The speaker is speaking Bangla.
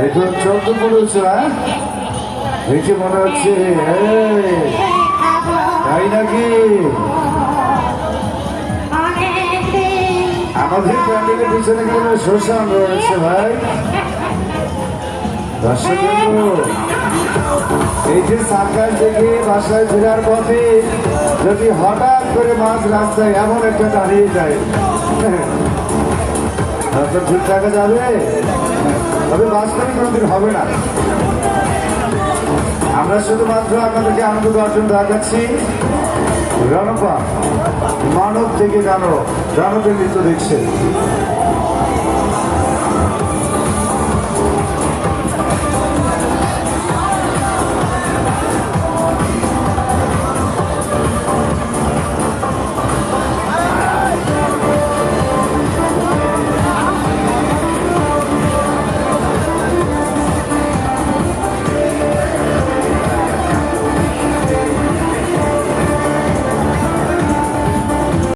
এখন চলতে পড়েছে, হ্যাঁ দেখে মনে হচ্ছে তাই নাকি? আমাদের প্যান্ডেলের পিছনে কোনো শ্মশান রয়েছে ভাই। দর্শক এই যে সার্কাস দেখে বাসায় ফেরার পথে যদি হঠাৎ করে মাঝ রাস্তায় এমন একটা দাঁড়িয়ে যায়, তখন ঠিক থাকা যাবে? তবে বাস্তবে কোনোদিন হবে না। আমরা শুধুমাত্র আপনাদেরকে আনন্দ দেওয়ার জন্য দেখাচ্ছি রণপা মানব থেকে জানো, জানবের নৃত্য দেখছে।